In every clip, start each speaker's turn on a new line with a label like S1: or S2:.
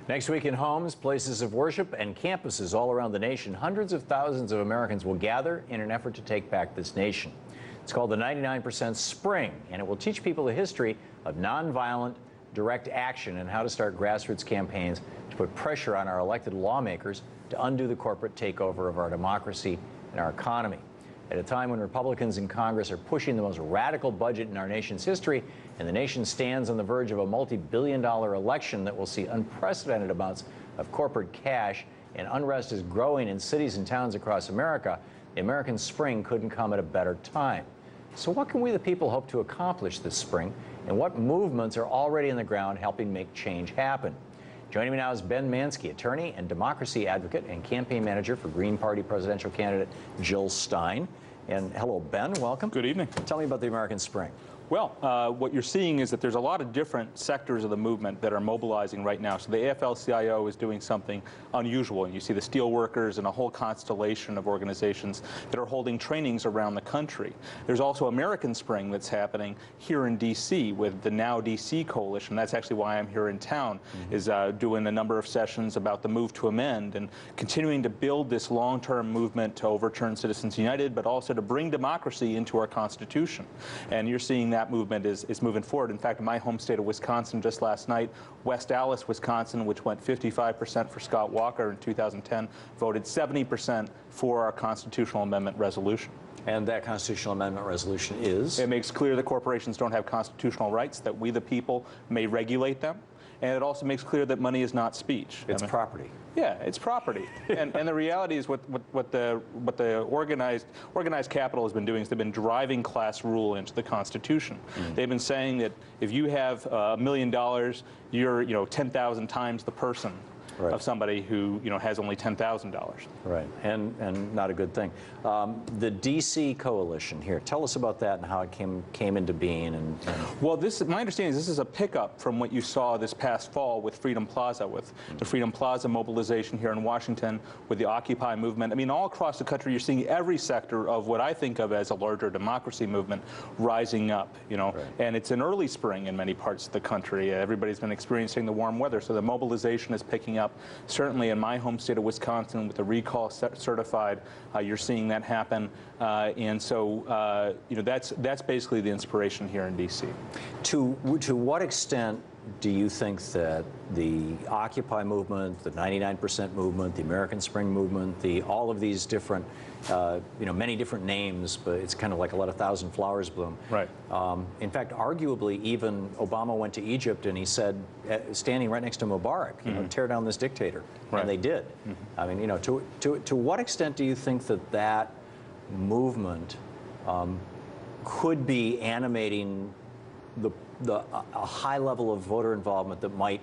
S1: Next week in homes, places of worship, and campuses all around the nation, hundreds of thousands of Americans will gather in an effort to take back this nation. It's called the 99% Spring, and it will teach people the history of nonviolent, direct action and how to start grassroots campaigns to put pressure on our elected lawmakers to undo the corporate takeover of our democracy and our economy. At a time when Republicans in Congress are pushing the most radical budget in our nation's history, and the nation stands on the verge of a multi-billion-dollar election that will see unprecedented amounts of corporate cash, and unrest is growing in cities and towns across America, the American Spring couldn't come at a better time. So what can we the people hope to accomplish this spring, and what movements are already on the ground helping make change happen? Joining me now is Ben Mansky, attorney and democracy advocate and campaign manager for Green Party presidential candidate Jill Stein. And hello, Ben. Welcome.
S2: Good evening.
S1: Tell me about the American Spring.
S2: Well, what you're seeing is that there's a lot of different sectors of the movement that are mobilizing right now. So the AFL-CIO is doing something unusual, and you see the steelworkers and a whole constellation of organizations that are holding trainings around the country. There's also American Spring that's happening here in D.C. with the Now D.C. Coalition. That's actually why I'm here in town, is doing a number of sessions about the move to amend and continuing to build this long-term movement to overturn Citizens United, but also to bring democracy into our Constitution. And you're seeing that movement is moving forward. In fact, in my home state of Wisconsin, just last night, West Allis, Wisconsin, which went 55% for Scott Walker in 2010, voted 70% for our constitutional amendment resolution.
S1: And that constitutional amendment resolution is?
S2: It makes clear that corporations don't have constitutional rights, that we the people may regulate them. And it also makes clear that money is not speech.
S1: It's property.
S2: Yeah, it's property. and the reality is what the organized capital has been doing is they've been driving class rule into the Constitution. They've been saying that if you have $1 million, you're 10,000 times the person. Right. Of somebody who has only $10,000.
S1: Right, and not a good thing. The D.C. coalition here. Tell us about that and how it came into being.
S2: Well, my understanding is this is a pickup from what you saw this past fall with Freedom Plaza, with the Freedom Plaza mobilization here in Washington, with the Occupy movement. I mean, all across the country, you're seeing every sector of what I think of as a larger democracy movement rising up. Right. And it's an early spring in many parts of the country. Everybody's been experiencing the warm weather, so the mobilization is picking up. Certainly in my home state of Wisconsin, with the recall certified, you're seeing that happen, and so that's basically the inspiration here in D.C.
S1: To what extent do you think that the Occupy movement, the 99% movement, the American Spring movement, all of these different, many different names, but it's kind of like a lot of thousand flowers bloom.
S2: Right.
S1: In fact, arguably, even Obama went to Egypt and he said, standing right next to Mubarak, tear down this dictator,
S2: right.
S1: And they did. I mean, to what extent do you think that movement could be animating a high level of voter involvement that might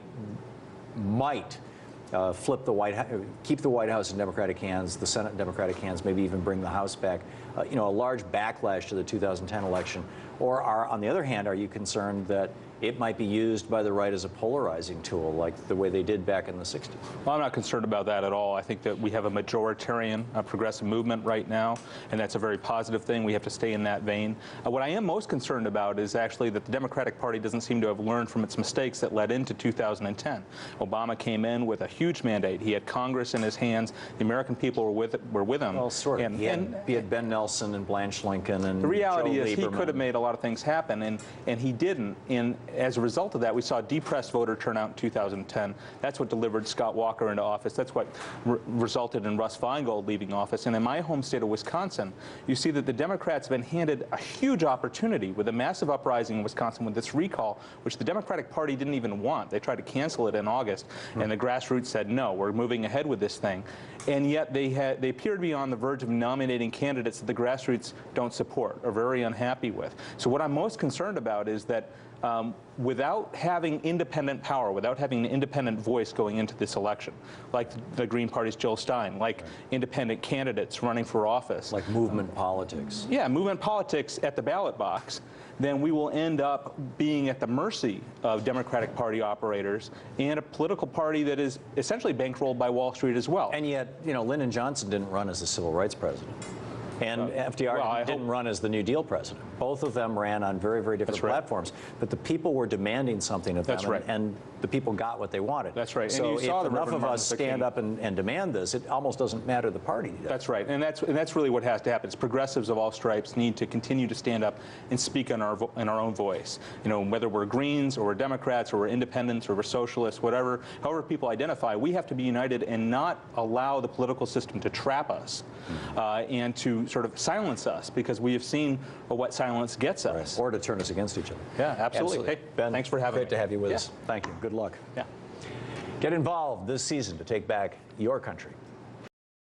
S1: flip the White House, keep the White House in Democratic hands, the Senate in Democratic hands, maybe even bring the House back, a large backlash to the 2010 election? Or on the other hand, are you concerned that it might be used by the right as a polarizing tool, like the way they did back in the 60s?
S2: Well, I'm not concerned about that at all. I think that we have a majoritarian progressive movement right now, and that's a very positive thing. We have to stay in that vein. What I am most concerned about is actually that the Democratic Party doesn't seem to have learned from its mistakes that led into 2010. Obama came in with a huge mandate. He had Congress in his hands. The American people were with him.
S1: Well, sort of. He had Ben Nelson and Blanche Lincoln and
S2: the reality
S1: Joe
S2: is
S1: Lieberman.
S2: He could have made a lot of things happen, and he didn't. And as a result of that, we saw a depressed voter turnout in 2010. That's what delivered Scott Walker into office. That's what resulted in Russ Feingold leaving office. And in my home state of Wisconsin, you see that the Democrats have been handed a huge opportunity with a massive uprising in Wisconsin with this recall, which the Democratic Party didn't even want. They tried to cancel it in August, and the grassroots said, no, we're moving ahead with this thing. And yet they appear to be on the verge of nominating candidates that the grassroots don't support or very unhappy with. So what I'm most concerned about is that without having independent power, without having an independent voice going into this election, like the Green Party's Jill Stein, like independent candidates running for office.
S1: Like movement politics.
S2: Yeah, movement politics at the ballot box, then we will end up being at the mercy of Democratic Party operators and a political party that is essentially bankrolled by Wall Street as well.
S1: And yet, Lyndon Johnson didn't run as a civil rights president. And FDR didn't run as the New Deal president. Both of them ran on very, very different platforms. But the people were demanding something of them, and the people got what they wanted.
S2: That's right.
S1: So
S2: and you saw
S1: if enough of us stand up and demand this, it almost doesn't matter the party.
S2: That's right. And that's really what has to happen. It's progressives of all stripes need to continue to stand up and speak in our own voice. You know, whether we're Greens or we're Democrats or we're independents or we're socialists, however people identify, we have to be united and not allow the political system to trap us and to sort of silence us, because we have seen what silence gets us.
S1: Or to turn us against each other.
S2: Yeah, absolutely. Hey,
S1: Ben,
S2: thanks for having me.
S1: Great to have you with us. Thank you. Good luck.
S2: Yeah.
S1: Get involved this season to take back your country.